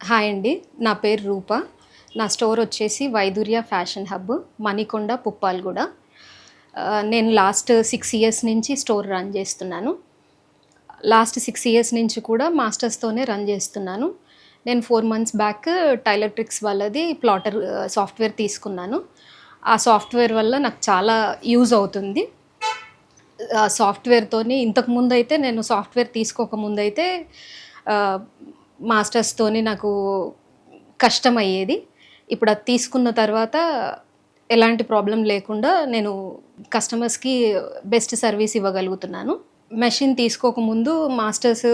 Hi అండి, నా పేరు రూప. నా స్టోర్ వచ్చేసి వైదుర్య ఫ్యాషన్ హబ్, మణికొండ, పుప్పాల్గూడ. నేను లాస్ట్ 6 ఇయర్స్ నుంచి స్టోర్ రన్ చేస్తున్నాను. లాస్ట్ 6 ఇయర్స్ నుంచి కూడా మాస్టర్స్తోనే రన్ చేస్తున్నాను. నేను 4 మంత్స్ బ్యాక్ టైలర్ ట్రిక్స్ వాళ్ళది ప్లాటర్ సాఫ్ట్వేర్ తీసుకున్నాను. ఆ సాఫ్ట్వేర్ వల్ల నాకు చాలా యూజ్ అవుతుంది. ఆ సాఫ్ట్వేర్తోని ఇంతకుముందు అయితే నేను సాఫ్ట్వేర్ తీసుకోకముందైతే మాస్టర్స్తోని నాకు కష్టమయ్యేది. ఇప్పుడు అది తీసుకున్న తర్వాత ఎలాంటి ప్రాబ్లం లేకుండా నేను కస్టమర్స్కి బెస్ట్ సర్వీస్ ఇవ్వగలుగుతున్నాను. మెషిన్ తీసుకోకముందు మాస్టర్స్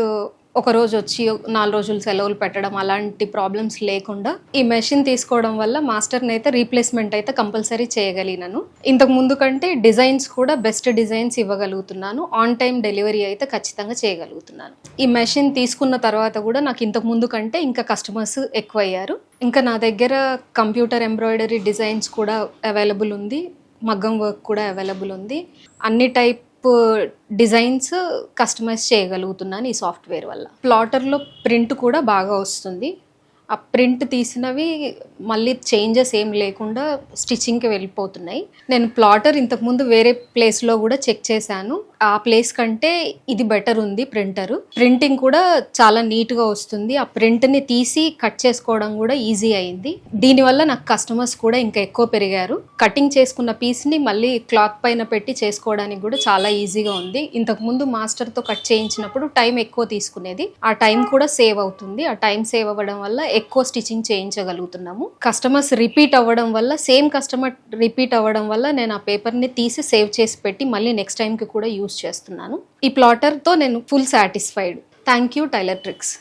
ఒకరోజు వచ్చి 4 రోజులు సెలవులు పెట్టడం అలాంటి ప్రాబ్లమ్స్ లేకుండా ఈ మెషిన్ తీసుకోవడం వల్ల మాస్టర్ని అయితే రీప్లేస్మెంట్ అయితే కంపల్సరీ చేయగలిగినాను. ఇంతకు ముందు కంటే డిజైన్స్ కూడా బెస్ట్ డిజైన్స్ ఇవ్వగలుగుతున్నాను. ఆన్ టైం డెలివరీ అయితే ఖచ్చితంగా చేయగలుగుతున్నాను. ఈ మెషిన్ తీసుకున్న తర్వాత కూడా నాకు ఇంతకు ముందు కంటే ఇంకా కస్టమర్స్ ఎక్కువయ్యారు. ఇంకా నా దగ్గర కంప్యూటర్ ఎంబ్రాయిడరీ డిజైన్స్ కూడా అవైలబుల్ ఉంది, మగ్గం వర్క్ కూడా అవైలబుల్ ఉంది. అన్ని టైప్ డిజైన్స్ కస్టమైజ్ చేయగలుగుతున్నాను ఈ సాఫ్ట్వేర్ వల్ల. ప్లాటర్లో ప్రింట్ కూడా బాగా వస్తుంది. ఆ ప్రింట్ తీసినవి మళ్ళీ చేంజెస్ ఏం లేకుండా స్టిచ్చింగ్కి వెళ్ళిపోతున్నాయి. నేను ప్లాటర్ ఇంతకుముందు వేరే ప్లేస్లో కూడా చెక్ చేశాను. ఆ ప్లేస్ కంటే ఇది బెటర్ ఉంది. ప్రింటింగ్ కూడా చాలా నీట్గా వస్తుంది. ఆ ప్రింట్ని తీసి కట్ చేసుకోవడం కూడా ఈజీ అయింది. దీనివల్ల నాకు కస్టమర్స్ కూడా ఇంకా ఎక్కువ పెరిగారు. కటింగ్ చేసుకున్న పీస్ని మళ్ళీ క్లాత్ పైన పెట్టి చేసుకోవడానికి కూడా చాలా ఈజీగా ఉంది. ఇంతకుముందు మాస్టర్తో కట్ చేయించినప్పుడు టైం ఎక్కువ తీసుకునేది. ఆ టైం కూడా సేవ్ అవుతుంది. ఆ టైం సేవ్ అవ్వడం వల్ల ఎక్కువ స్టిచ్చింగ్ చేయించగలుగుతున్నాము. కస్టమర్స్ రిపీట్ అవ్వడం వల్ల, సేమ్ కస్టమర్ రిపీట్ అవ్వడం వల్ల నేను ఆ పేపర్ని తీసి సేవ్ చేసి పెట్టి మళ్ళీ నెక్స్ట్ టైంకి కూడా యూజ్ చేస్తున్నాను. ఈ ప్లాటర్తో నేను full satisfied. Thank you Tailor tricks.